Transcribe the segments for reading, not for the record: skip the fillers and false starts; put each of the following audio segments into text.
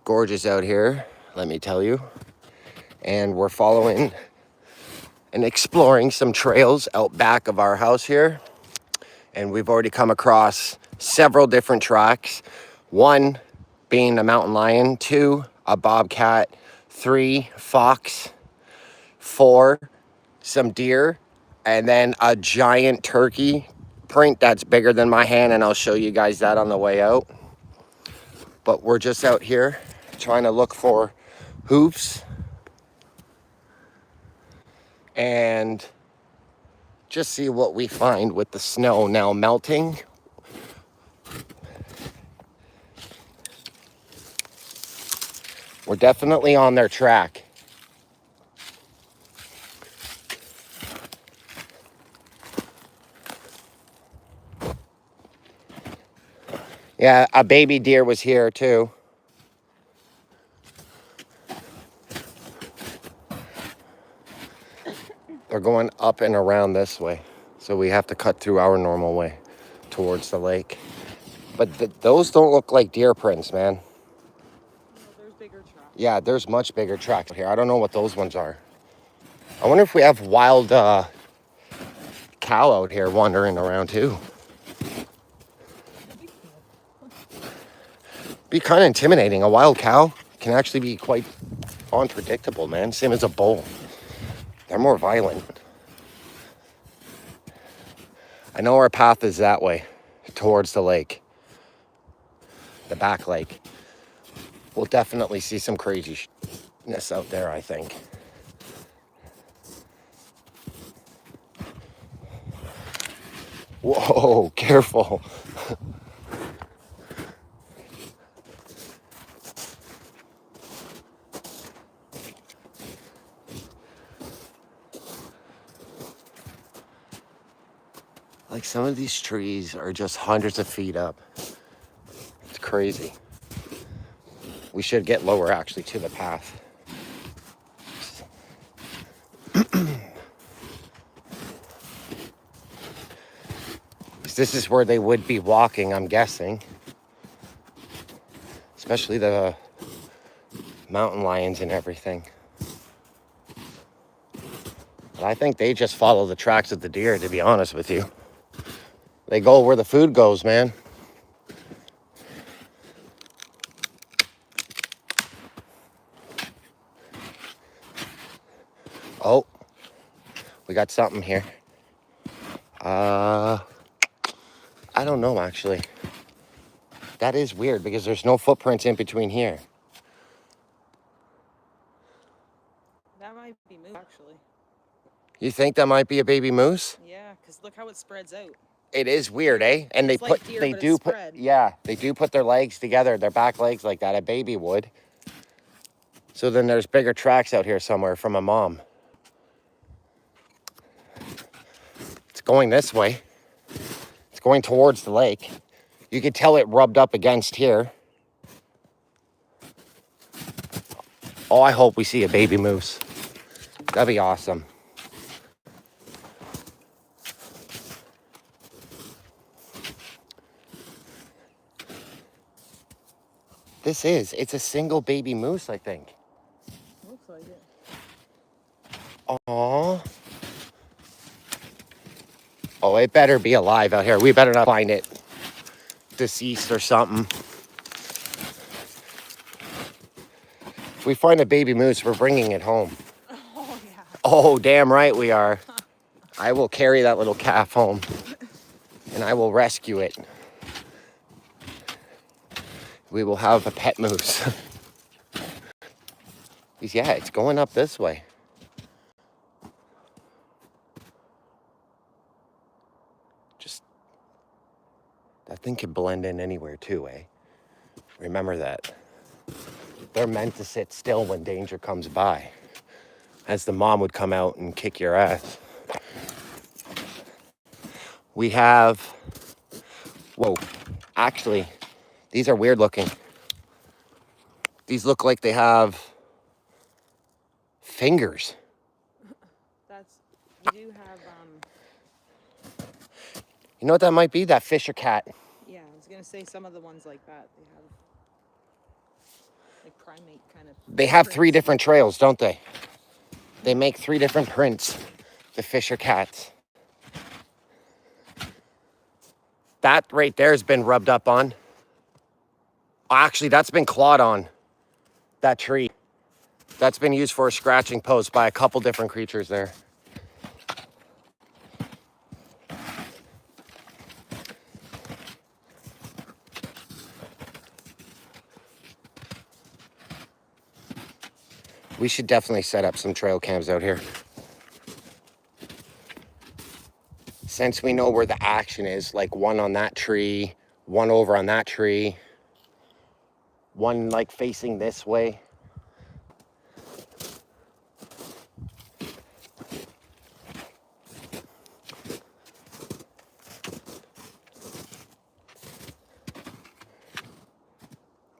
gorgeous out here, let me tell you. And we're following and exploring some trails out back of our house here. And we've already come across several different tracks. 1 being a mountain lion, 2 a bobcat, 3 fox, 4 some deer, and then a giant turkey print that's bigger than my hand, and I'll show you guys that on the way out. But we're just out here trying to look for hoofs and just see what we find with the snow now melting. We're definitely on their track. Yeah, a baby deer was here too. They're going up and around this way, so we have to cut through our normal way towards the lake. But those don't look like deer prints, man. No, there's bigger tracks. Yeah, there's much bigger tracks here. I don't know what those ones are. I wonder if we have wild cow out here wandering around too. Be kind of intimidating. A wild cow can actually be quite unpredictable, man. Same as a bull. They're more violent. I know our path is that way, towards the lake. The back lake. We'll definitely see some craziness out there, I think. Whoa, careful. Like, some of these trees are just hundreds of feet up. It's crazy. We should get lower, actually, to the path. This is where they would be walking, I'm guessing. Especially the mountain lions and everything. But I think they just follow the tracks of the deer, to be honest with you. They go where the food goes, man. Oh, we got something here. I don't know, actually. That is weird because there's no footprints in between here. That might be moose, actually. You think that might be a baby moose? Yeah, because look how it spreads out. It is weird, eh? And It's like deer, but it's spread. yeah, they do put their legs together, their back legs like that, a baby would. So then there's bigger tracks out here somewhere from a mom. It's going this way. It's going towards the lake. You could tell it rubbed up against here. Oh, I hope we see a baby moose. That'd be awesome. It's a single baby moose, I think. Looks like it. Aww. Oh, it better be alive out here. We better not find it deceased or something. If we find a baby moose, we're bringing it home. Oh, yeah. Oh, damn right we are. I will carry that little calf home and I will rescue it. We will have a pet moose. Yeah, it's going up this way. Just, that thing can blend in anywhere too, eh? Remember that. They're meant to sit still when danger comes by, as the mom would come out and kick your ass. We have, whoa, actually, these are weird looking. These look like they have fingers. We do have, You know what that might be? That Fisher cat. yeah, I was going to say some of the ones like that, they have. Like primate kind of. They have 3 prints. different trails, don't they? They make 3 different prints, the Fisher cats. That right there has been rubbed up on. Actually, that's been clawed on, that tree. That's been used for a scratching post by a couple different creatures there. We should definitely set up some trail cams out here. Since we know where the action is, like one on that tree, one over on that tree, one like facing this way.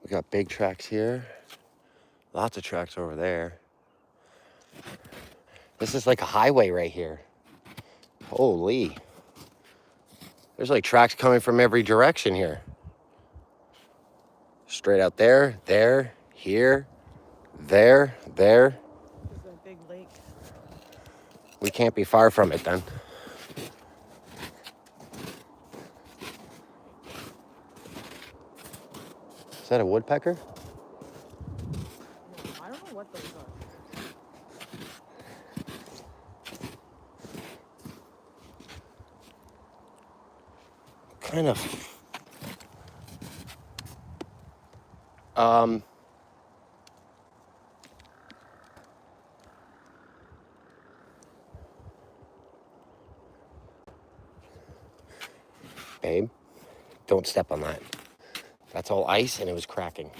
We got big tracks here. Lots of tracks over there. This is like a highway right here. Holy. There's like tracks coming from every direction here. Straight out there, there, here, there, there. There's a big lake. We can't be far from it then. Is that a woodpecker? No, I don't know what those are. Kind of. Babe, don't step on that. That's all ice and it was cracking.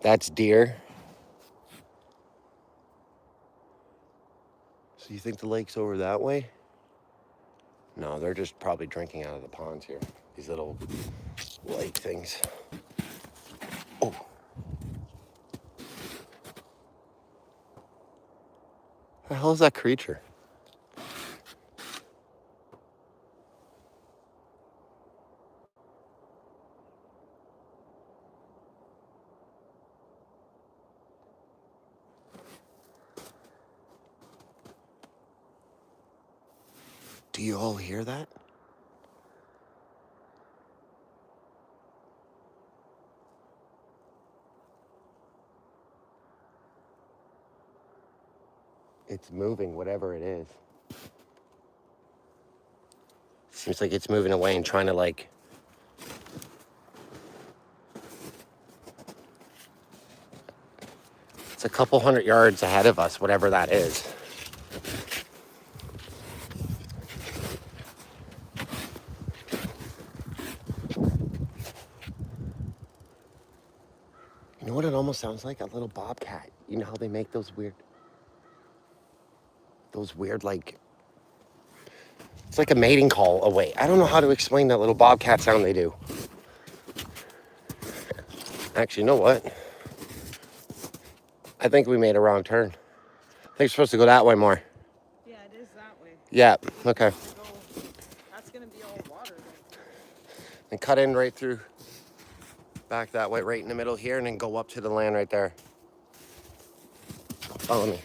That's deer. So you think the lake's over that way? No, they're just probably drinking out of the ponds here. These little lake things. Oh. The hell is that creature? Do you all hear that? It's moving, whatever it is. Seems like it's moving away and trying to like... It's a couple 100 yards ahead of us, whatever that is. You know what it almost sounds like? A little bobcat. You know how they make those weird like... It's like a mating call away. I don't know how to explain that little bobcat sound they do. Actually, you know what? I think we made a wrong turn. I think we're supposed to go that way more. Yeah, it is that way. Yeah, okay. That's gonna be all water then. And cut in right through, back that way, right in the middle here, and then go up to the land right there. Follow me.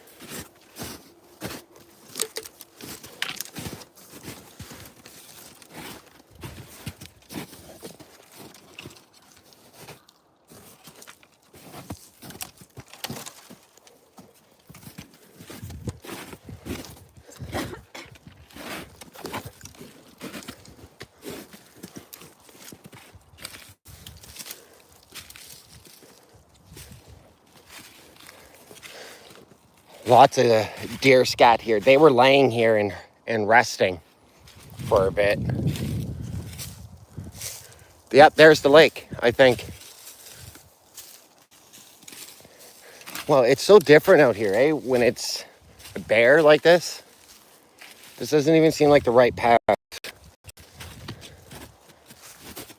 Lots of deer scat here. They were laying here and resting for a bit. Yep, there's the lake, I think. Well, it's so different out here, eh? When it's bare like this. This doesn't even seem like the right path.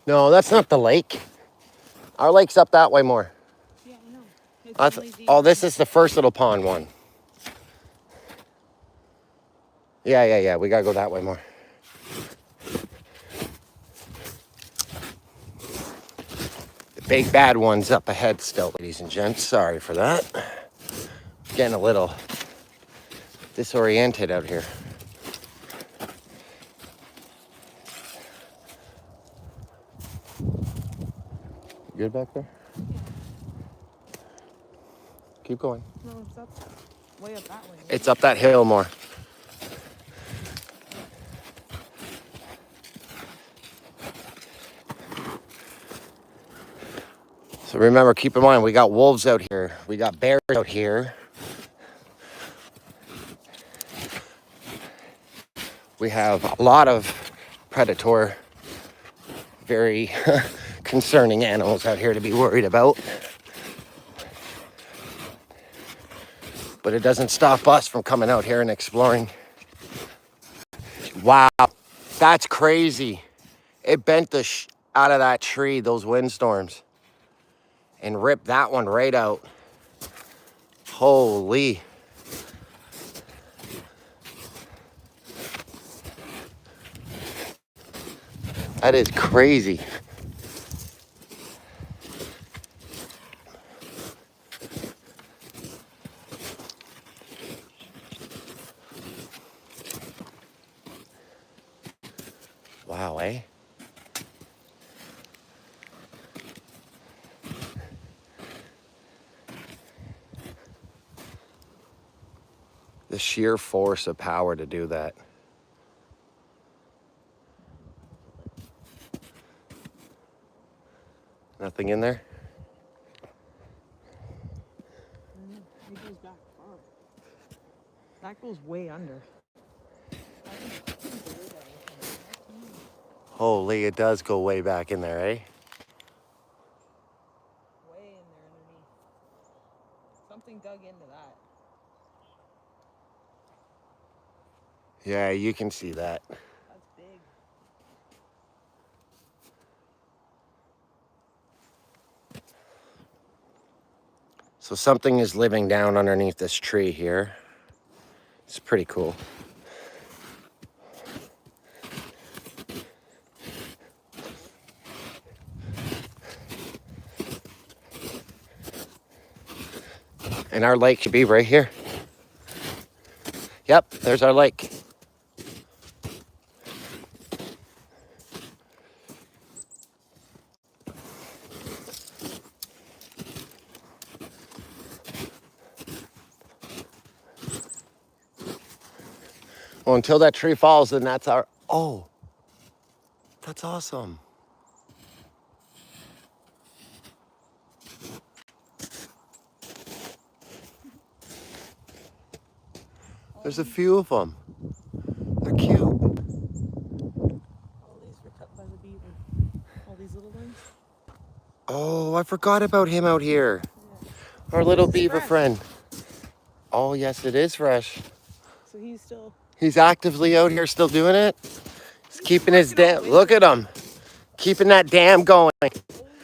No, that's not the lake. Our lake's up that way more. Yeah, I know. It's only Oh, this is the first little pond one. Yeah. We gotta go that way more. big bad ones up ahead still, ladies and gents. Sorry for that. Getting a little disoriented out here. Good back there? Keep going. No, it's up. Way up that way. It's up that hill more. So remember, keep in mind, we got wolves out here. We got bears out here. We have a lot of predator, very concerning animals out here to be worried about. But it doesn't stop us from coming out here and exploring. Wow, that's crazy. It bent the out of that tree, those windstorms, and ripped that one right out. Holy. That is crazy. Wow, eh? The sheer force of power to do that. Nothing in there? It goes back far. That goes way under. Holy, it does go way back in there, eh? Way in there underneath. Something dug into that. Yeah, you can see that. That's big. So something is living down underneath this tree here. It's pretty cool. And our lake should be right here. Yep, there's our lake. Well, until that tree falls, then that's our... Oh, that's awesome. There's a few of them. They're cute. All these were cut by the beaver. All these little ones. Oh, I forgot about him out here. Yeah. Our little This is beaver fresh. friend. Oh, yes, it is fresh. So he's still... He's actively out here still doing it. He's keeping his working dam. on Look at him. Keeping that dam going. Holy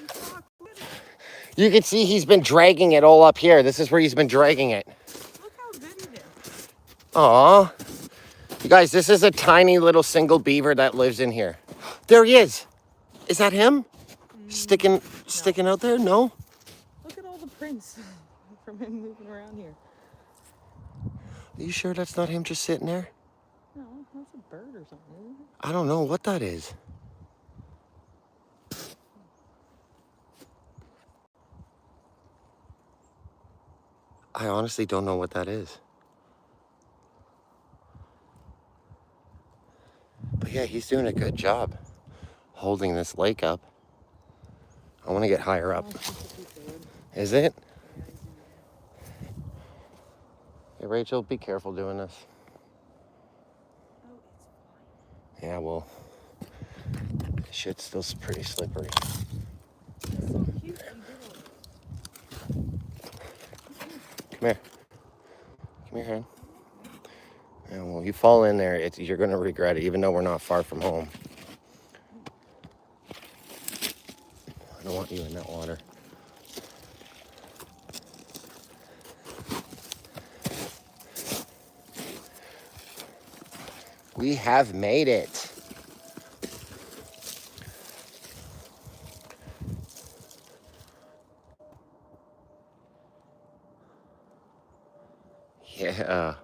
fuck, look at it. You can see he's been dragging it all up here. This is where he's been dragging it. Look how good he did. Aw. You guys, this is a tiny little single beaver that lives in here. There he is. Is that him? Sticking out there? No? Look at all the prints from him moving around here. Are you sure that's not him just sitting there? No, that's a bird or something, isn't it? I don't know what that is. I honestly don't know what that is. But yeah, he's doing a good job holding this lake up. I want to get higher up. Is it? Hey, Rachel, be careful doing this. Oh, it's fine. Yeah, well, shit's still pretty slippery. It's so cute. You did all Come here. Come here, hon. Yeah, well, you fall in there, you're going to regret it, even though we're not far from home. I don't want you in that water. We have made it. Yeah.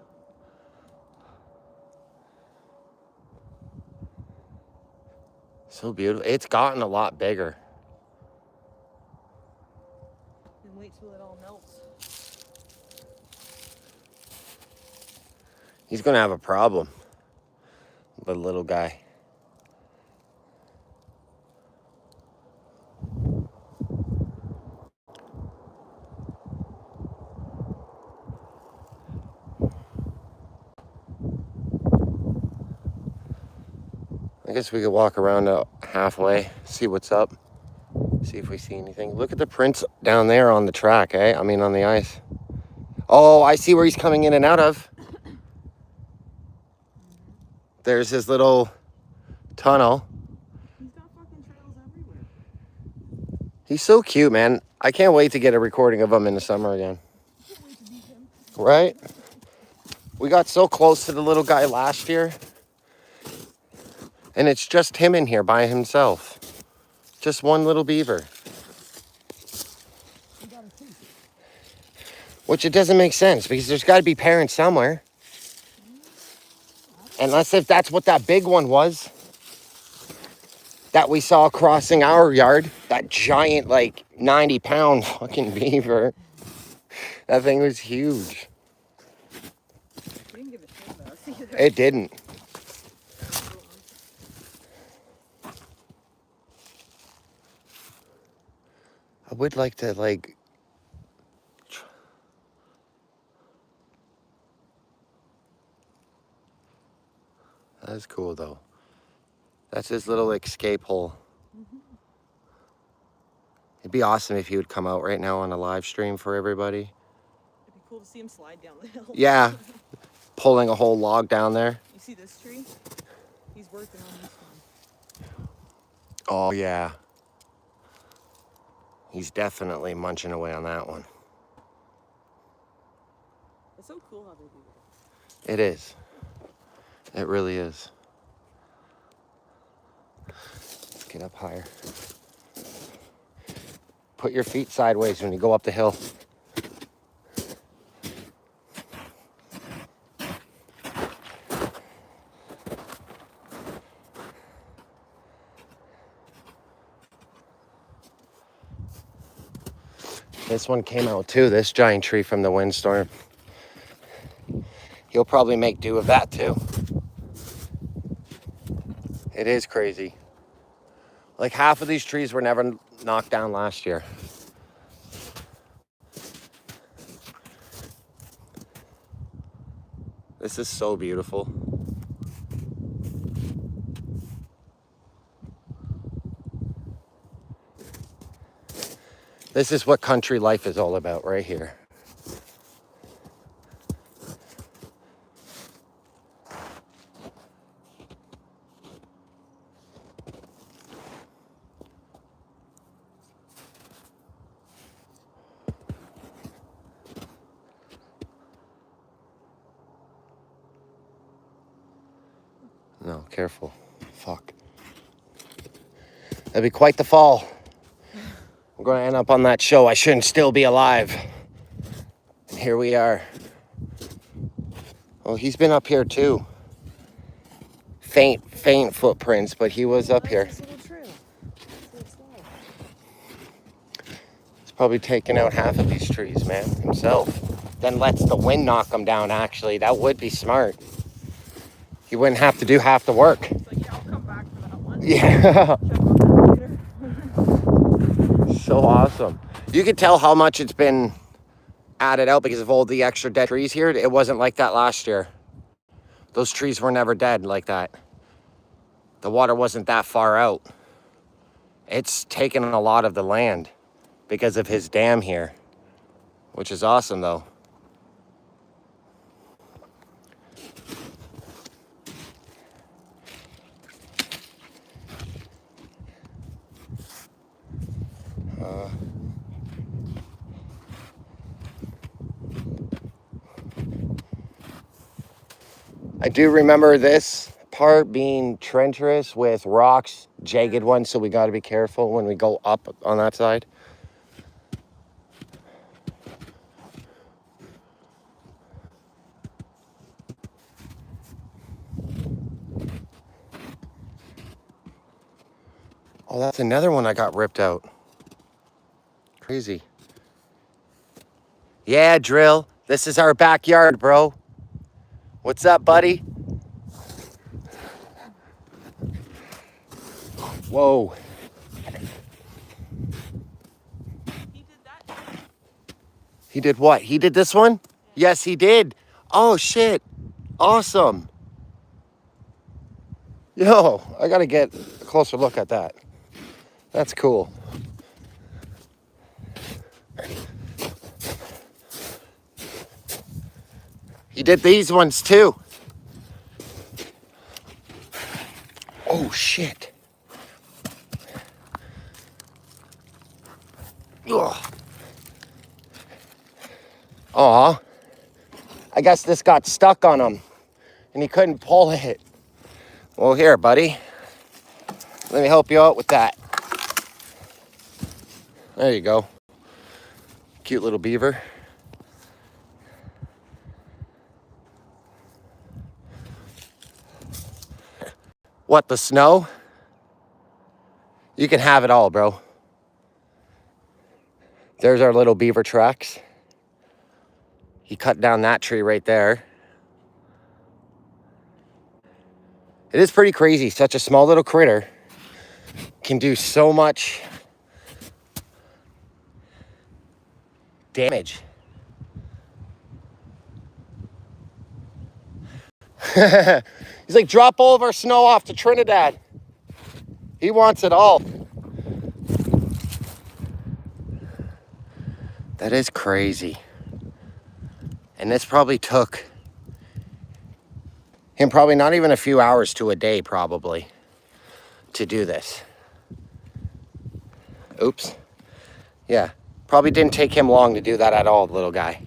So beautiful. It's gotten a lot bigger. And wait till it all melts. He's gonna have a problem. The little guy. I guess we could walk around halfway, see what's up, see if we see anything. Look at the prints down there on the track, eh? I mean, on the ice. Oh, I see where he's coming in and out of. There's his little tunnel. He's got fucking trails everywhere. He's so cute, man. I can't wait to get a recording of him in the summer again. Can't wait to beat him. Right? We got so close to the little guy last year. And it's just him in here by himself. Just one little beaver. Which it doesn't make sense because there's got to be parents somewhere. Unless if that's what that big one was that we saw crossing our yard. That giant, like, 90-pound fucking beaver. That thing was huge. He didn't give a shit about us either. It didn't. I would like to, like... That's cool, though. That's his little escape hole. It'd be awesome if he would come out right now on a live stream for everybody. It'd be cool to see him slide down the hill. Yeah. Pulling a whole log down there. You see this tree? He's working on this one. Oh, yeah. He's definitely munching away on that one. It's so cool how they do that. It is. It really is. Let's get up higher. Put your feet sideways when you go up the hill. This one came out too, this giant tree from the windstorm. He'll probably make do of that too. It is crazy. Like half of these trees were never knocked down last year. This is so beautiful. This is what country life is all about right here. No, careful. Fuck. That'd be quite the fall. I'm going to end up on that show. I shouldn't still be alive. And here we are. Well, he's been up here too. Faint footprints, but he was up here. This little trail. It's slow. He's probably taken out half of these trees, man, himself. Then lets the wind knock them down, actually. That would be smart. He wouldn't have to do half the work. It's like, yeah, I'll come back for that one. Yeah. Check on that later. So awesome. You could tell how much it's been added out because of all the extra dead trees here. It wasn't like that last year. Those trees were never dead like that. The water wasn't that far out. It's taken a lot of the land because of his dam here, which is awesome though. I do remember this part being treacherous with rocks, jagged ones, so we got to be careful when we go up on that side. Oh, that's another one I got ripped out. Crazy. Yeah, Drill. This is our backyard, bro. What's up, buddy? Whoa. He did that. He did what? He did this one? Yes, he did. Oh, shit. Awesome. Yo, I gotta get a closer look at that. That's cool. He did these ones too. Oh, shit. Ugh. Aw. I guess this got stuck on him and he couldn't pull it. Well, here, buddy. Let me help you out with that. There you go. Cute little beaver. What, the snow? You can have it all, bro. There's our little beaver tracks. He cut down that tree right there. It is pretty crazy. Such a small little critter can do so much damage. He's like, drop all of our snow off to Trinidad. He wants it all. That is crazy. And this probably took him probably not even a few hours to a day probably to do this. Oops. Yeah, probably didn't take him long to do that at all, little guy.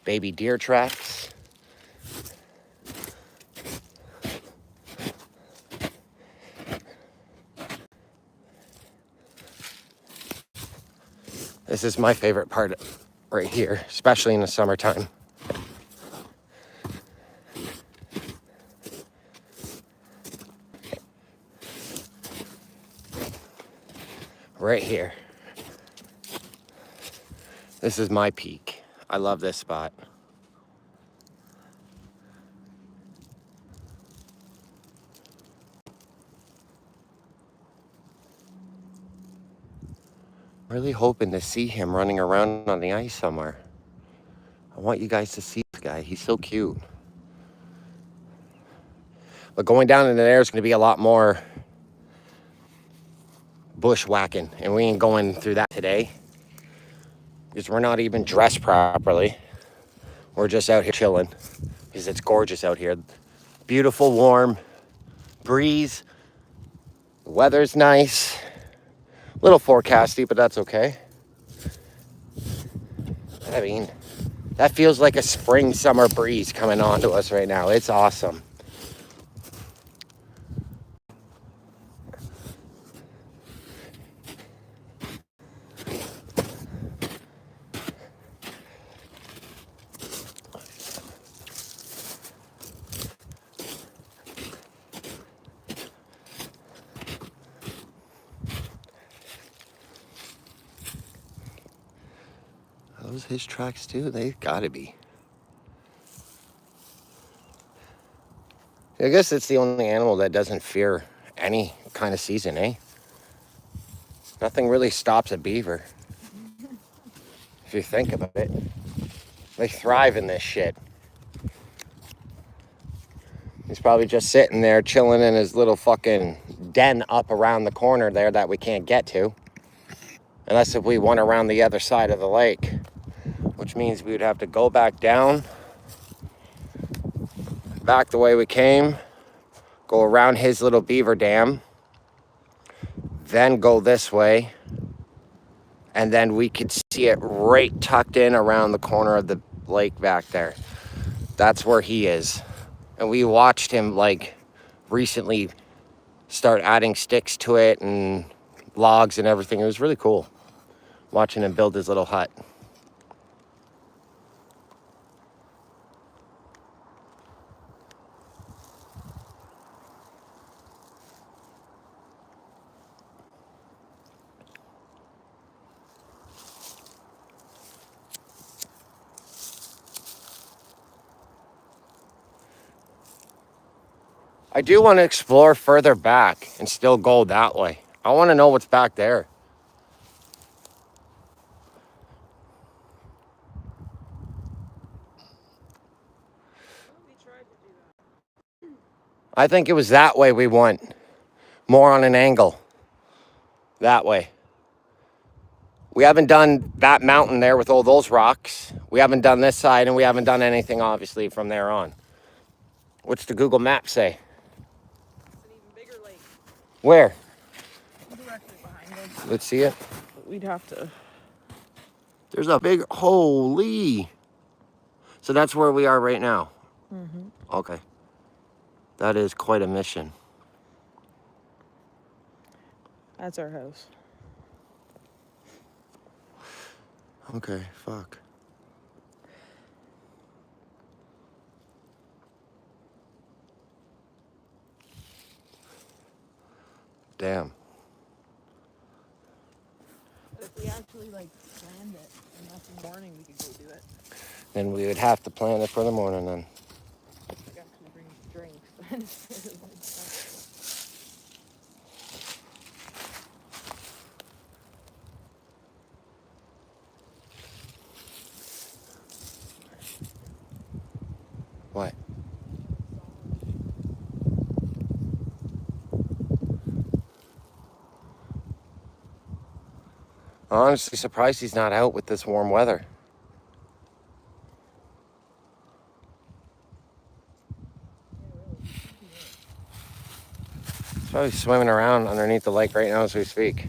Baby deer tracks. This is my favorite part right here, especially in the summertime. Right here. This is my peak. I love this spot. Really hoping to see him running around on the ice somewhere. I want you guys to see this guy. He's so cute. But going down into there is going to be a lot more bushwhacking, and we ain't going through that today because we're not even dressed properly. We're just out here chilling because it's gorgeous out here. Beautiful, warm breeze. The weather's nice. A little forecasty, but that's okay. I mean, that feels like a spring summer breeze coming on to us right now. It's awesome. Are those his tracks too? They gotta be. I guess it's the only animal that doesn't fear any kind of season, eh? Nothing really stops a beaver. If you think about it. They thrive in this shit. He's probably just sitting there chilling in his little fucking den up around the corner there that we can't get to. Unless if we went around the other side of the lake. Which means we would have to go back down. Back the way we came. Go around his little beaver dam. Then go this way. And then we could see it right tucked in around the corner of the lake back there. That's where he is. And we watched him like recently start adding sticks to it and logs and everything. It was really cool watching him build his little hut. I do want to explore further back and still go that way. I want to know what's back there. We tried to do that. I think it was that way we went. More on an angle. That way. We haven't done that mountain there with all those rocks. We haven't done this side, and we haven't done anything, obviously, from there on. What's the Google map say? It's an even bigger lake. Where? Directly behind us. Let's see it. But we'd have to. There's a big, holy. So that's where we are right now. Mm-hmm. Okay. That is quite a mission. That's our house. Okay, fuck. Damn. But if we actually like planned it and left in the morning, we could go do it. Then we would have to plan it for the morning then. Like actually bring drinks. What? I'm honestly surprised he's not out with this warm weather. He's probably swimming around underneath the lake right now as we speak.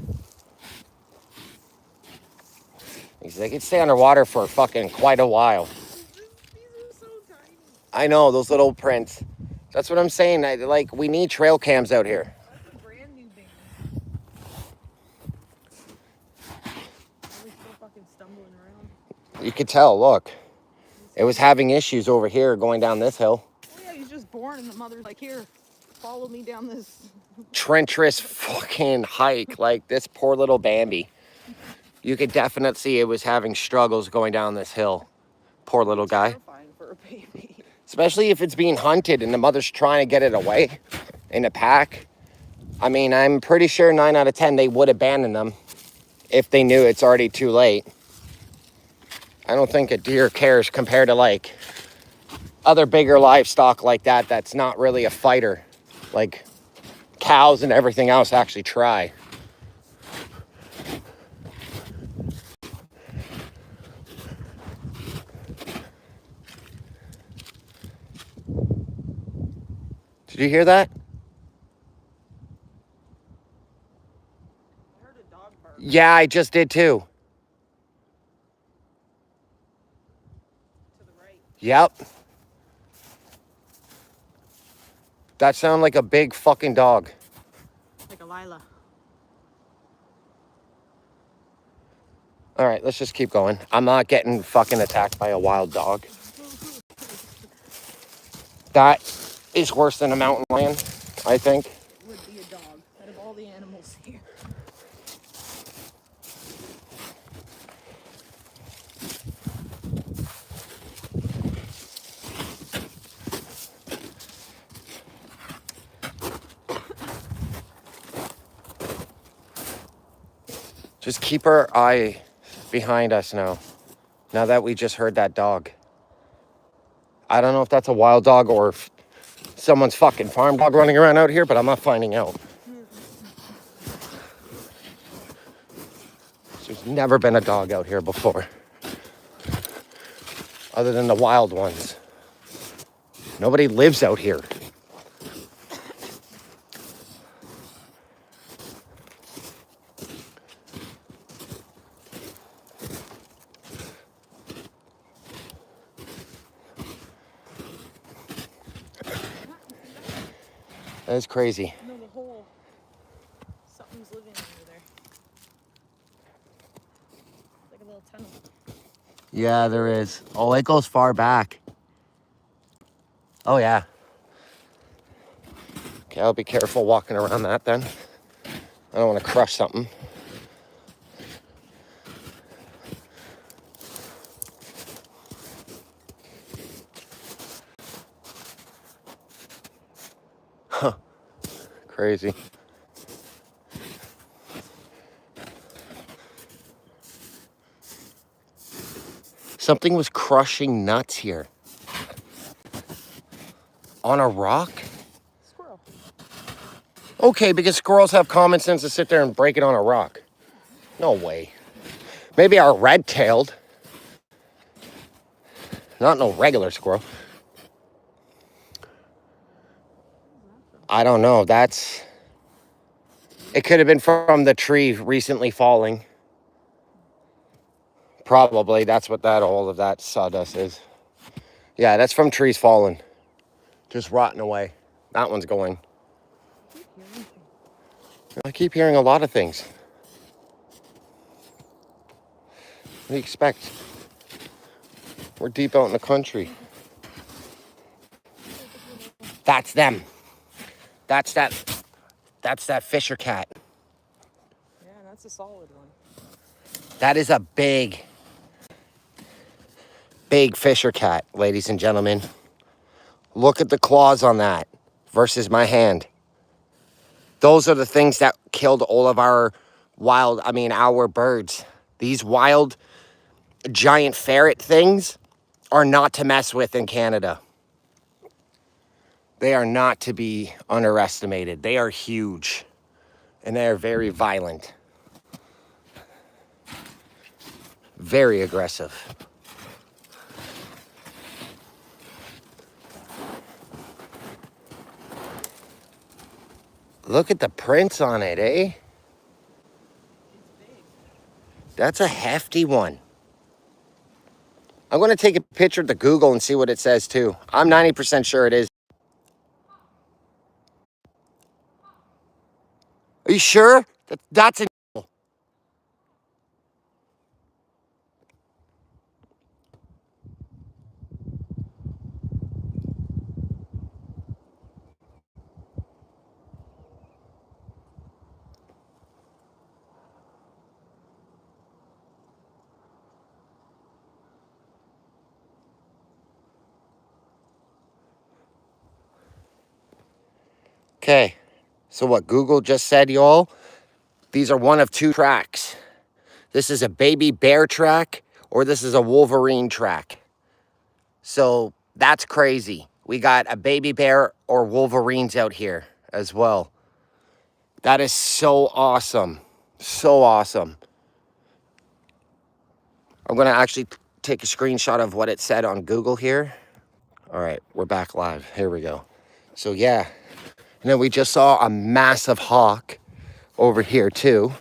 They could stay underwater for fucking quite a while. These are so tiny. I know, those little prints. That's what I'm saying. We need trail cams out here. That's a brand new baby. Probably still fucking stumbling around. You could tell, look. It was having issues over here going down this hill. Oh yeah, he's just born and the mother's like, here, follow me down this. Treacherous fucking hike. Like this poor little Bambi. You could definitely see it was having struggles going down this hill. Poor little guy. Terrifying for a baby. Especially if it's being hunted and the mother's trying to get it away in a pack. I mean, I'm pretty sure 9 out of 10 they would abandon them if they knew it's already too late. I don't think a deer cares compared to like other bigger livestock like that that's not really a fighter. Like cows and everything else actually try. Did you hear that? I heard a dog bark. Yeah, I just did too. To the right. Yep. That sounded like a big fucking dog. Like a Lila. All right, let's just keep going. I'm not getting fucking attacked by a wild dog. That is worse than a mountain lion, I think. Would be a dog out of all the animals here. Just keep our eye behind us now that we just heard that dog. I don't know if that's a wild dog or if someone's fucking farm dog running around out here, but I'm not finding out. There's never been a dog out here before. Other than the wild ones. Nobody lives out here. That is crazy. No, the hole. Something's living under there. Like a little tunnel. Yeah, there is. Oh, it goes far back. Oh, yeah. Okay, I'll be careful walking around that then. I don't want to crush something. crazy. Something was crushing nuts here. On a rock? Squirrel. Okay, because squirrels have common sense to sit there and break it on a rock. No way. Maybe our red-tailed. Not no regular squirrel. I don't know. It could have been from the tree recently falling. Probably. That's what all of that sawdust is. Yeah, that's from trees falling. Just rotting away. That one's going. I keep hearing a lot of things. What do you expect? We're deep out in the country. That's them. That's that Fisher cat. Yeah, that's a solid one. That is a big Fisher cat, ladies and gentlemen. Look at the claws on that versus my hand. Those are the things that killed all of our our birds. These wild giant ferret things are not to mess with in Canada. They are not to be underestimated. They are huge and they are very violent. Very aggressive. Look at the prints on it, eh? That's a hefty one. I'm going to take a picture of the Google and see what it says too. I'm 90% sure it is. Are you sure? That's an eagle. Okay, so what Google just said, y'all, these are one of two tracks. This is a baby bear track or this is a wolverine track. So that's crazy. We got a baby bear or wolverines out here as well. That is so awesome. So awesome. I'm going to actually take a screenshot of what it said on Google here. All right, we're back live. Here we go. So yeah, and then we just saw a massive hawk over here too.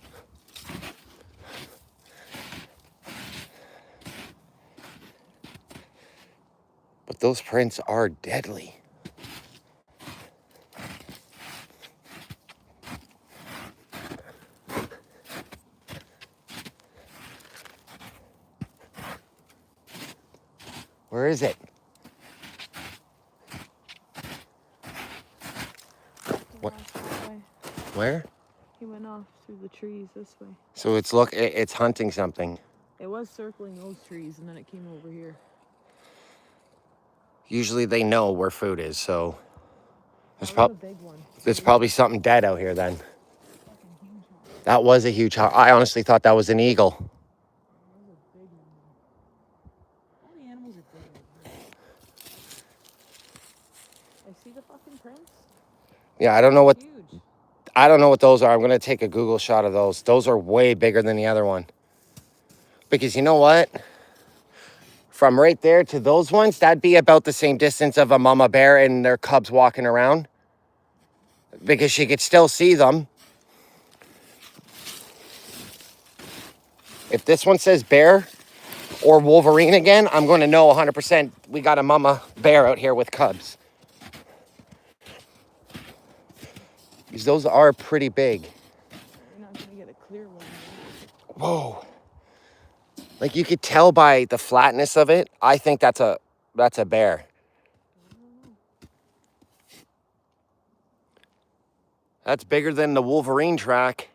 But those prints are deadly. Where is it? What? Where? He went off through the trees this way. So it's hunting something. It was circling those trees and then it came over here. Usually they know where food is, so That was a big one. there's probably something dead out here then. That was a huge hawk. I honestly thought that was an eagle. That was a big one. All the animals are big. I see the fucking prints. Yeah, I don't know what Huge. those are. I'm going to take a Google shot of those. Those are way bigger than the other one. Because you know what? From right there to those ones, that'd be about the same distance of a mama bear and their cubs walking around. Because she could still see them. If this one says bear or wolverine again, I'm going to know 100% we got a mama bear out here with cubs. Because those are pretty big. You're not going to get a clear one. Whoa. Like you could tell by the flatness of it, I think that's a bear. That's bigger than the wolverine track.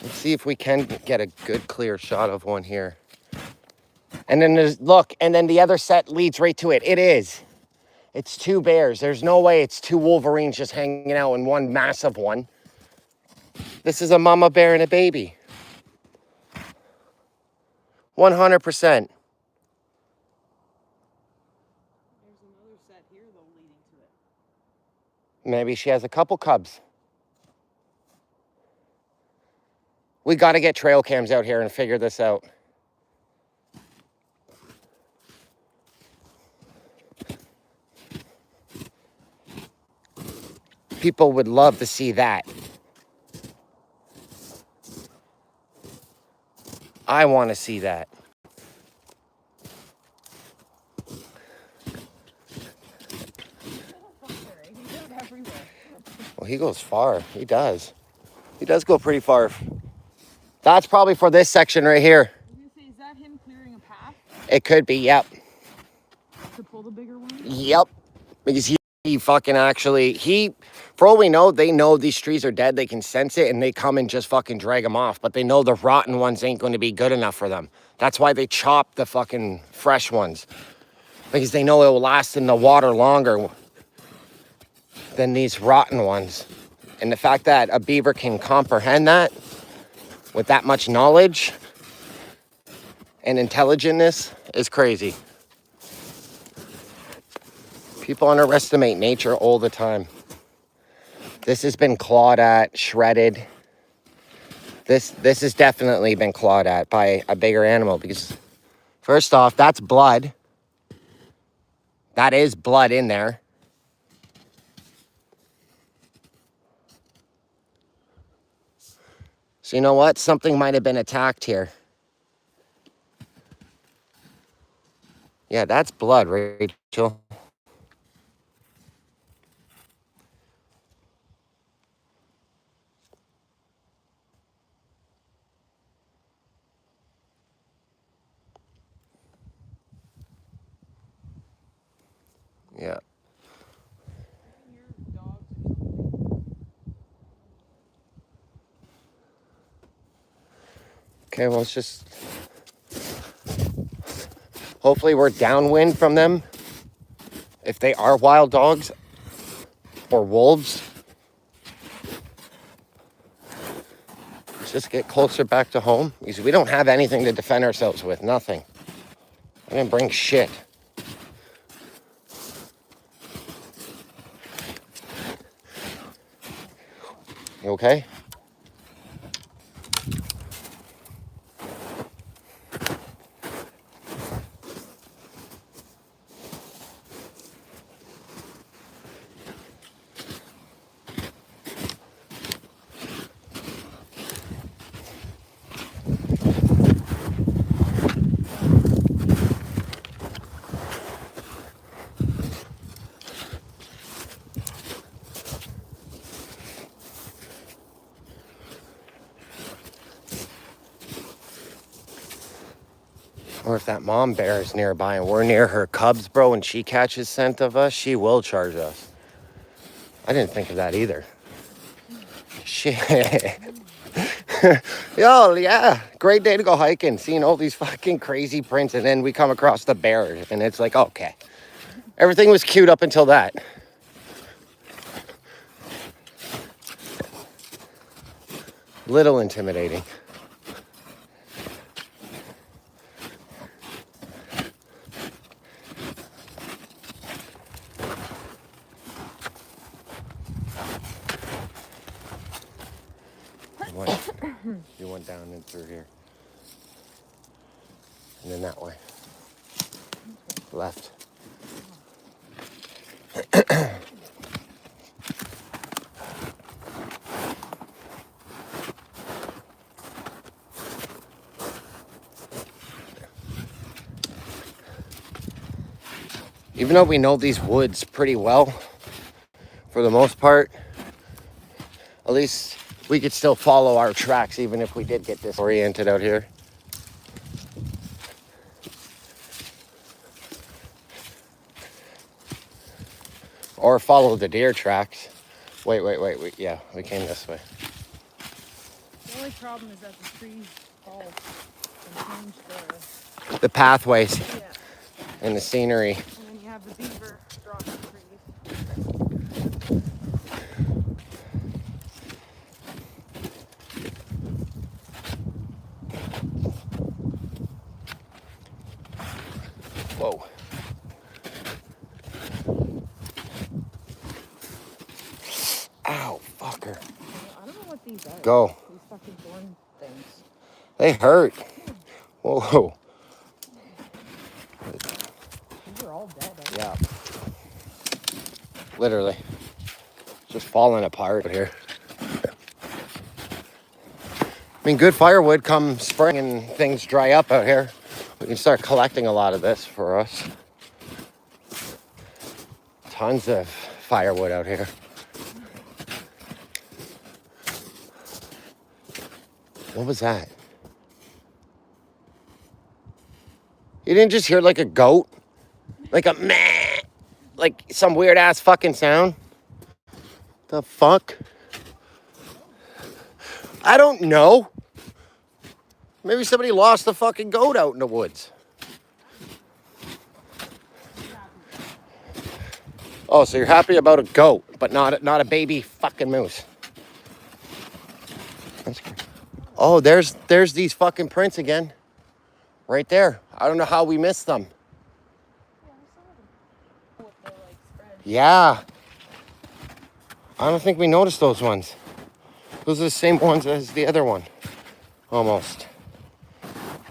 Let's see if we can get a good clear shot of one here. And then and then the other set leads right to it. It is. It's 2 bears. There's no way it's 2 wolverines just hanging out in one massive one. This is a mama bear and a baby. 100%. There's another set here, though, leading to it. Maybe she has a couple cubs. We got to get trail cams out here and figure this out. People would love to see that. I want to see that. Well, he goes far. He does. He does go pretty far. That's probably for this section right here. I was gonna say, is that him clearing a path It could be, yep. to pull the bigger one? Yep. Because he fucking actually, for all we know, they know these trees are dead. They can sense it and they come and just fucking drag them off. But they know the rotten ones ain't going to be good enough for them. That's why they chop the fucking fresh ones. Because they know it will last in the water longer than these rotten ones. And the fact that a beaver can comprehend that with that much knowledge and intelligentness is crazy. People underestimate nature all the time. This has been clawed at, shredded. This has definitely been clawed at by a bigger animal because, first off, that's blood. That is blood in there. So you know what? Something might have been attacked here. Yeah, that's blood, Rachel. Yeah. Okay, well, it's just... Hopefully we're downwind from them. If they are wild dogs or wolves. Just get closer back to home. Because we don't have anything to defend ourselves with. Nothing. I didn't bring shit. You okay? Or if that mom bear is nearby and we're near her cubs, bro, and she catches scent of us, she will charge us. I didn't think of that either. Shit. Yo, yeah, great day to go hiking, seeing all these fucking crazy prints, and then we come across the bear, and it's like, okay. Everything was cute up until that. Little intimidating. You went down and through here. And then that way. Left. Even though we know these woods pretty well, for the most part, at least we could still follow our tracks even if we did get disoriented out here. Or follow the deer tracks. Wait. Yeah, we came this way. The only problem is that the trees fall and change The pathways yeah. and the scenery. And then you have the beaver dropping. Whoa. Ow, fucker. I don't know what these are. Go. These fucking thorn things. They hurt. Whoa. These are all dead. Yeah. Literally. Just falling apart here. I mean, good firewood come spring and things dry up out here. We can start collecting a lot of this for us. Tons of firewood out here. What was that? You didn't just hear like a goat? Like a meh? Like some weird ass fucking sound? The fuck? I don't know. Maybe somebody lost the fucking goat out in the woods. Oh, so you're happy about a goat, but not a baby fucking moose. That's great. Oh, there's these fucking prints again. Right there. I don't know how we missed them. Yeah. I don't think we noticed those ones. Those are the same ones as the other one. Almost.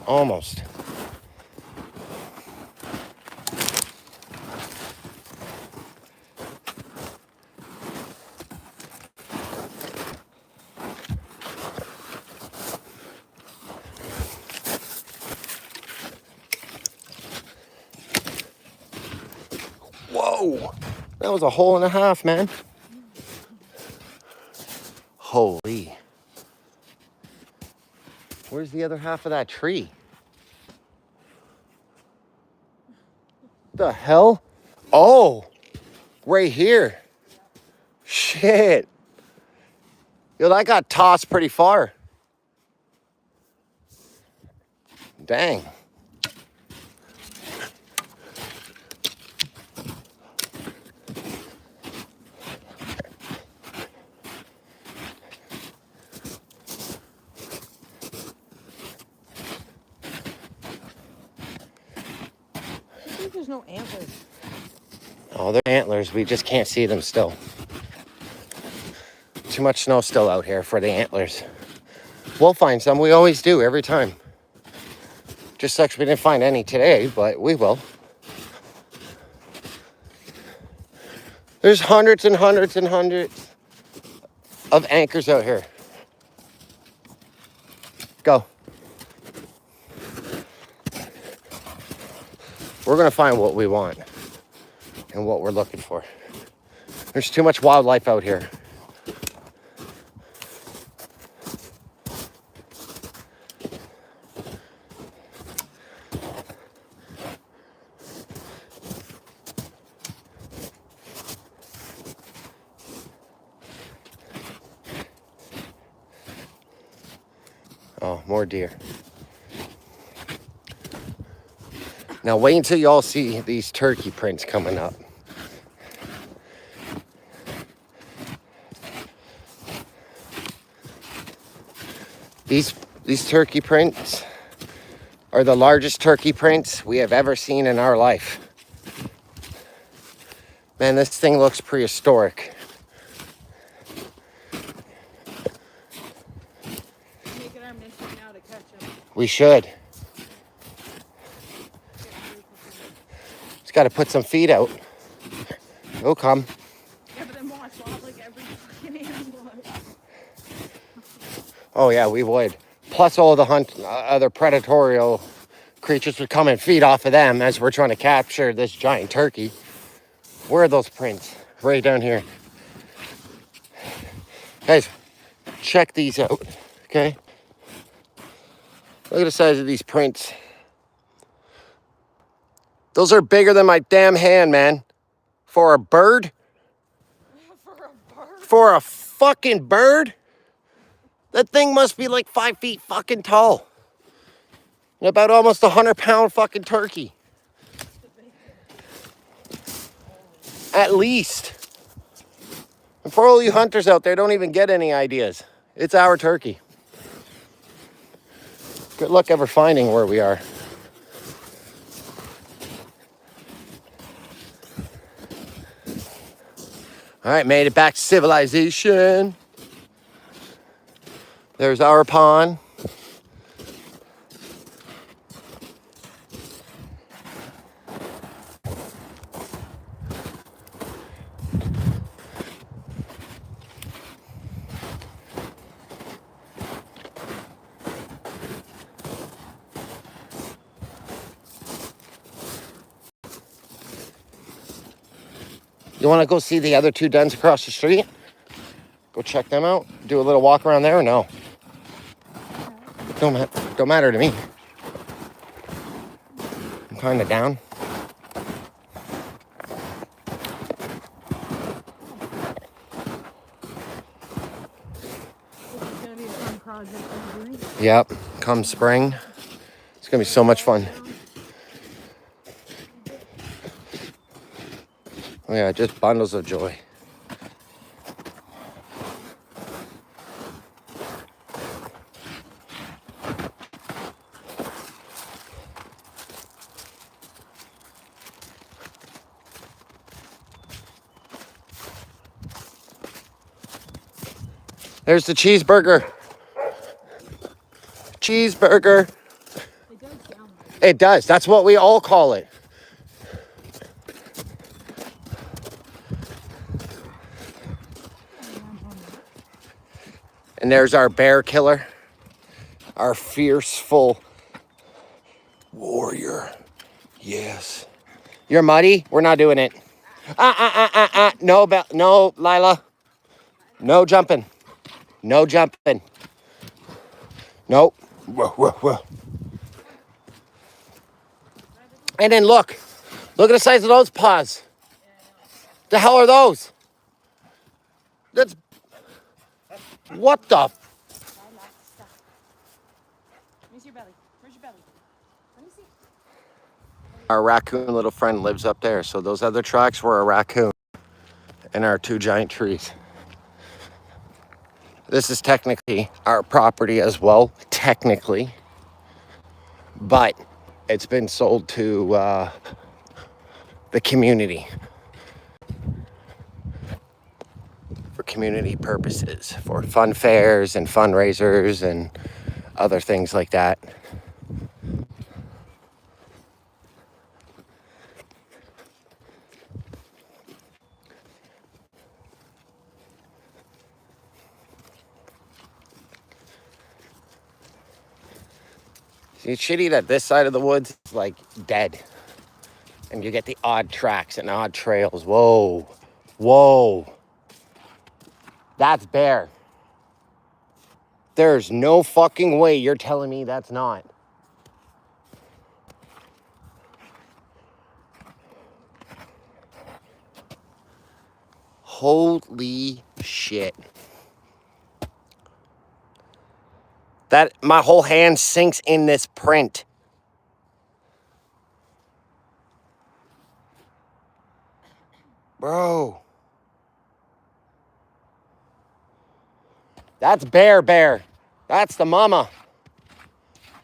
Almost. Whoa. That was a hole and a half, man. Holy. Where's the other half of that tree? The hell? Oh, right here. Shit. Yo, that got tossed pretty far. Dang. There's no antlers. Oh, they're antlers. We just can't see them still. Too much snow still out here for the antlers. We'll find some. We always do every time. Just sucks we didn't find any today, but we will. There's hundreds and hundreds and hundreds of anchors out here. Go. We're going to find what we want and what we're looking for. There's too much wildlife out here. Oh, more deer. Now wait until you all see these turkey prints coming up. These turkey prints are the largest turkey prints we have ever seen in our life. Man, this thing looks prehistoric. Making our mission now to catch them. We should. Just got to put some feet out. They'll come. Yeah, but then watch, we'll have like every fucking animal. Oh yeah, we would. Plus all the other predatory creatures would come and feed off of them as we're trying to capture this giant turkey. Where are those prints? Right down here. Guys, check these out, okay? Look at the size of these prints. Those are bigger than my damn hand, man. For a bird? For a bird? For a fucking bird? That thing must be like 5 feet fucking tall. And about almost 100-pound fucking turkey. At least. And for all you hunters out there, don't even get any ideas. It's our turkey. Good luck ever finding where we are. All right, made it back to civilization. There's our pond. You want to go see the other two dens across the street? Go check them out? Do a little walk around there or no? Don't matter to me. I'm kind of down. This is gonna be a fun project we're doing. Yep, come spring. It's going to be so much fun. Oh yeah, just bundles of joy. There's the cheeseburger. Cheeseburger. It does sound like It does. That's what we all call it. And there's our bear killer. Our fearful warrior. Yes. You're muddy? We're not doing it. No, no, Lila. No jumping. No jumping. Nope. Whoa, whoa, whoa. And then look. Look at the size of those paws. The hell are those? That's... What the... Where's your belly? Where's your belly? Let me see. Our raccoon little friend lives up there. So those other tracks were a raccoon. And our two giant trees. This is technically our property as well. Technically. But it's been sold to the community. For community purposes. For fun fairs and fundraisers and other things like that. See, it's shitty that this side of the woods is like dead. And you get the odd tracks and odd trails. Whoa. Whoa. That's bear. There's no fucking way you're telling me that's not. Holy shit. That my whole hand sinks in this print. Bro. That's bear. That's the mama.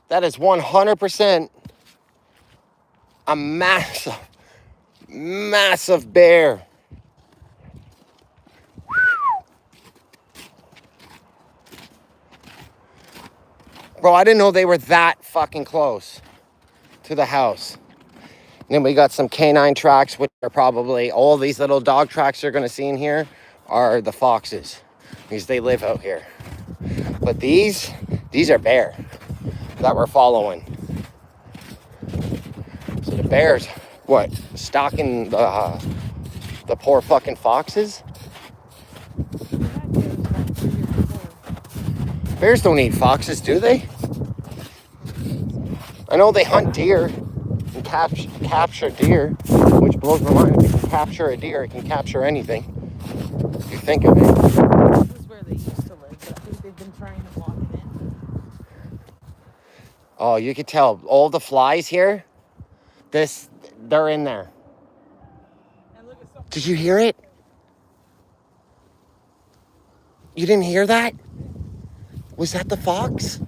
That is 100% a massive bear. Bro, I didn't know they were that fucking close to the house. And then we got some canine tracks, which are probably all these little dog tracks you're gonna see in here are the foxes, because they live out here. But these are bear that we're following. So the bears, what, stalking the poor fucking foxes? Bears don't eat foxes, do they? I know they hunt deer and capture deer, which blows my mind. If you can capture a deer, it can capture anything. If you think of it. This is where they used to live, but I think they've been trying to walk it in. Oh, you can tell all the flies here. They're in there. Did you hear it? You didn't hear that? Was that the fox?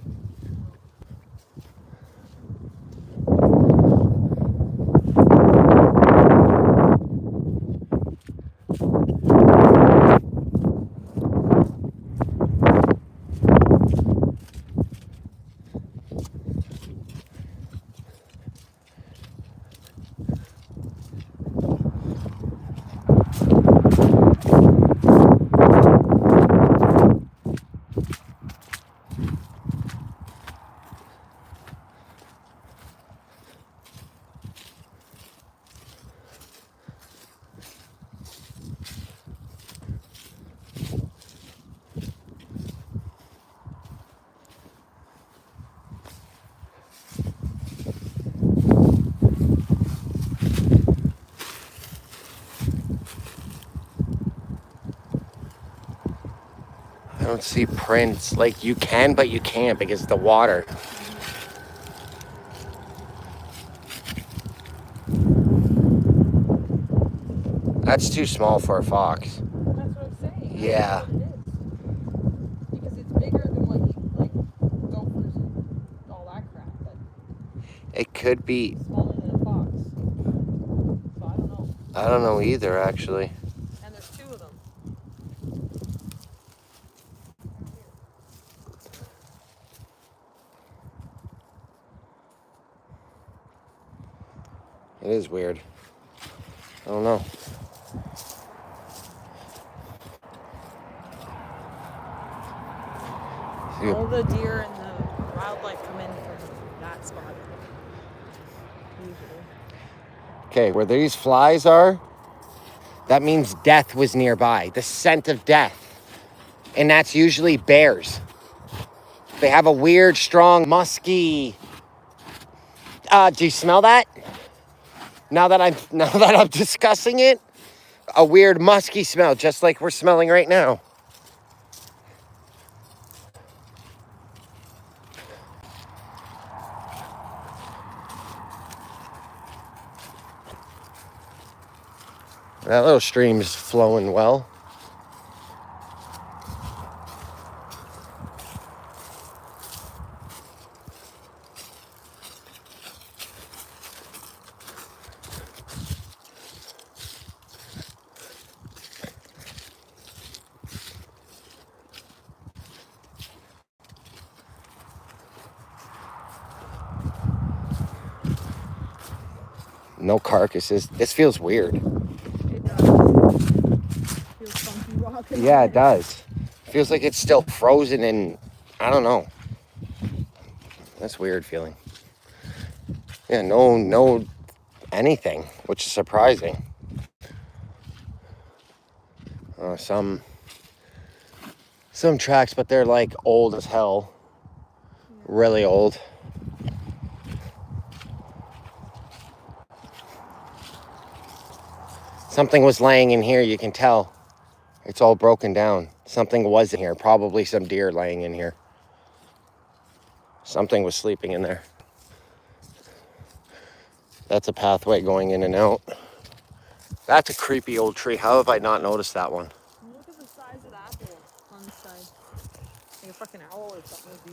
don't see prints. Like, you can, but you can't because of the water. That's too small for a fox. That's what I'm saying. Yeah. I don't know what it is. Because it's bigger than what you, like, gophers and all that crap, but It could be. it's smaller than a fox. So I don't know. I don't know either, actually. And there's two of them. It is weird. I don't know. All the deer and the wildlife come in from that spot. Usually. Okay, where these flies are, that means death was nearby. The scent of death. And that's usually bears. They have a weird, strong, musky. Do you smell that? Now that I'm discussing it, a weird musky smell, just like we're smelling right now. That little stream is flowing well. No carcasses. This feels weird. It does. Feels funky rocking. Yeah, it does. Feels like it's still frozen and I don't know. That's weird feeling. Yeah, no anything, which is surprising. Some tracks, but they're like old as hell. Really old. Something was laying in here, you can tell. It's all broken down. Something was in here, probably some deer laying in here. Something was sleeping in there. That's a pathway going in and out. That's a creepy old tree. How have I not noticed that one? Look at the size of that hole on the side. Like a fucking owl or something would be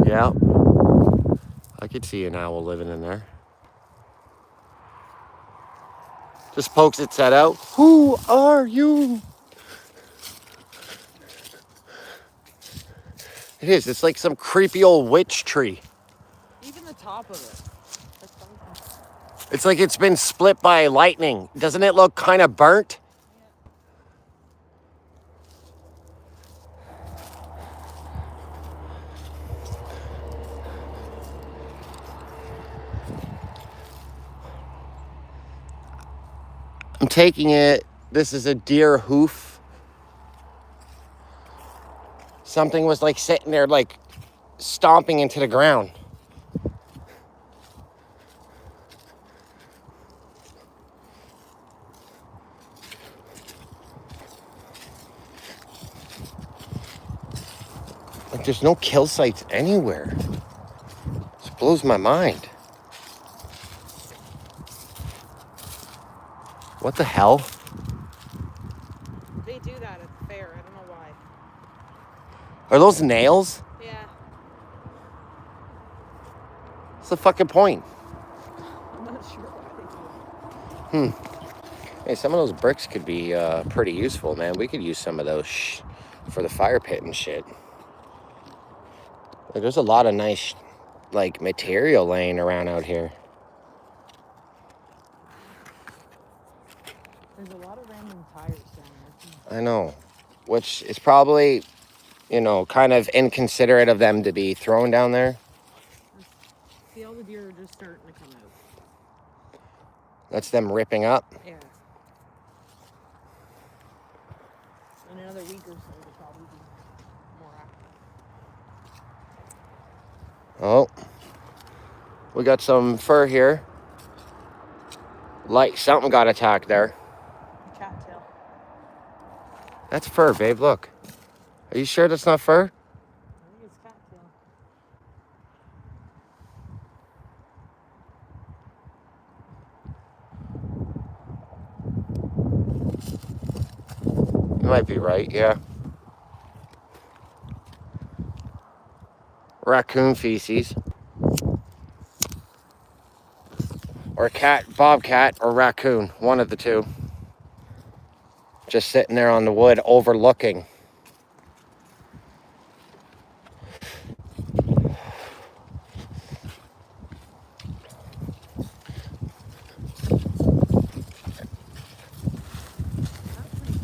here. Yeah. I could see an owl living in there. Just pokes its head out. Who are you? It is. It's like some creepy old witch tree. Even the top of it. That's funky. It's like it's been split by lightning. Doesn't it look kind of burnt? I'm taking it. This is a deer hoof. Something was like sitting there, like stomping into the ground. Like there's no kill sites anywhere. This blows my mind. What the hell? They do that at the fair. I don't know why. Are those nails? Yeah. What's the fucking point? I'm not sure why they do it. Hey, some of those bricks could be pretty useful, man. We could use some of those for the fire pit and shit. Like, there's a lot of nice, like, material laying around out here. There's a lot of random tires down there. I know. Which is probably, you know, kind of inconsiderate of them to be thrown down there. See, all the deer are just starting to come out. That's them ripping up. Yeah. In another week or so, they'll probably be more active. Oh. We got some fur here. Like something got attacked there. Cattail. That's fur, babe. Look. Are you sure that's not fur? I think it's cattail. You might be right, yeah. Raccoon feces. Or cat, bobcat, or raccoon. One of the two. Just sitting there on the wood overlooking.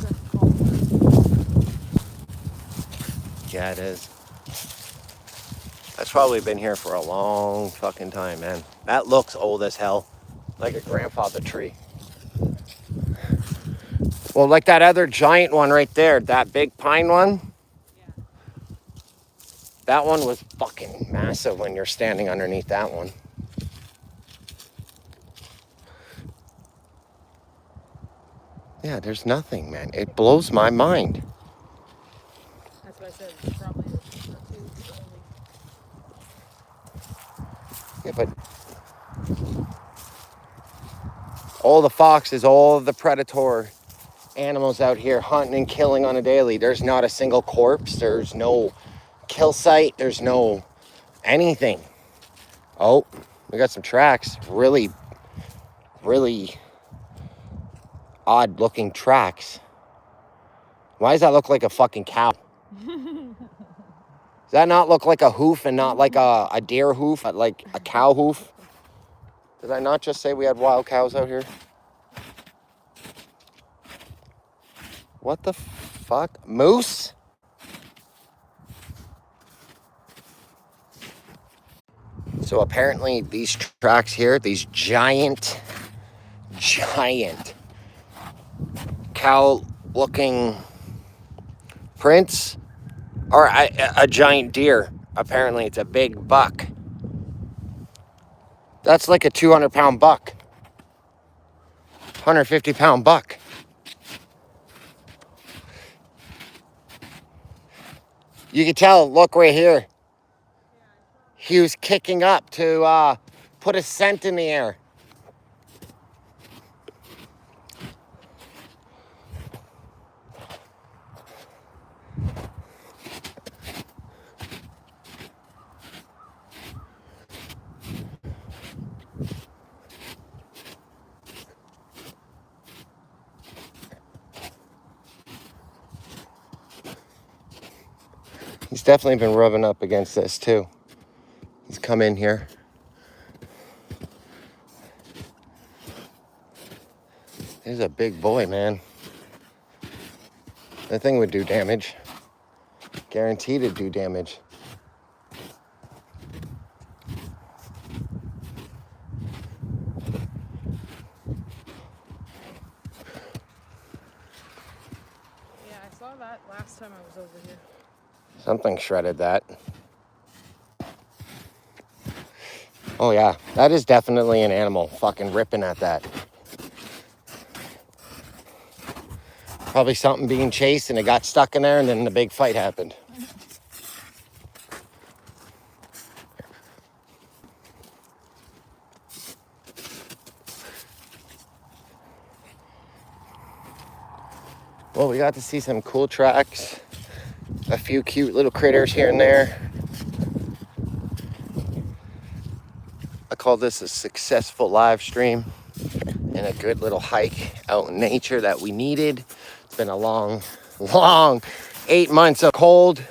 That's pretty critical. Yeah, it is. That's probably been here for a long fucking time, man. That looks old as hell. Like a grandfather tree. Well, like that other giant one right there, that big pine one. Yeah. That one was fucking massive when you're standing underneath that one. Yeah, there's nothing, man. It blows my mind. That's what I said. It's probably a piece or two only. Yeah, but all the foxes, all the predator animals out here hunting and killing on a daily. There's not a single corpse. There's no kill site. There's no anything. Oh, we got some tracks. Really, really odd looking tracks. Why does that look like a fucking cow? Does that not look like a hoof and not like a deer hoof, but like a cow hoof? Did I not just say we had wild cows out here? What the fuck? Moose? So apparently these tracks here, these giant cow-looking prints are a giant deer. Apparently it's a big buck. That's like a 200-pound buck. 150-pound buck. You can tell, look right here. He was kicking up to put a scent in the air. He's definitely been rubbing up against this too. He's come in here. He's a big boy, man. That thing would do damage. Guaranteed to do damage. Yeah, I saw that last time I was over here. Something shredded that. Oh yeah, that is definitely an animal fucking ripping at that. Probably something being chased and it got stuck in there and then the big fight happened. Well, we got to see some cool tracks. A few cute little critters here and there. I call this a successful live stream and a good little hike out in nature that we needed. It's been a long 8 months of cold,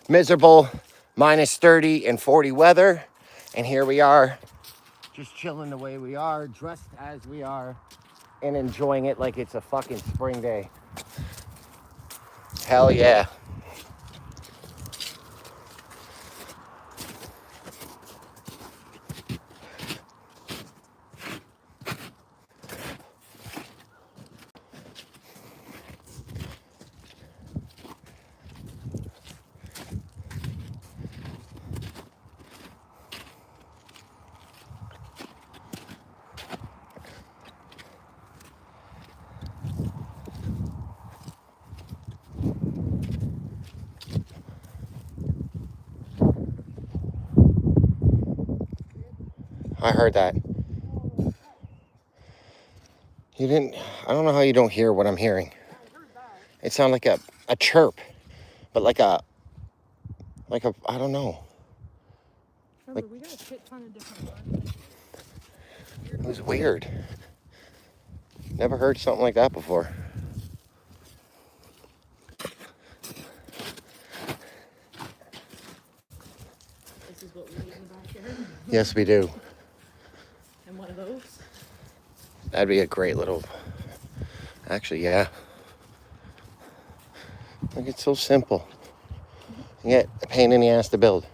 miserable, minus 30 and 40 weather. And here we are, just chilling the way we are, dressed as we are, and enjoying it like it's a fucking spring day. Hell yeah. I heard that. You didn't, I don't know how you don't hear what I'm hearing. I heard that. It sounded like a chirp, but like a, I don't know. Remember, we got a shit ton of different birds. It was weird. Never heard something like that before. This is what we need in the backyard. Yes, we do. And one of those. That'd be a great little, actually, yeah. Like, it's so simple. Yet a pain in the ass to build.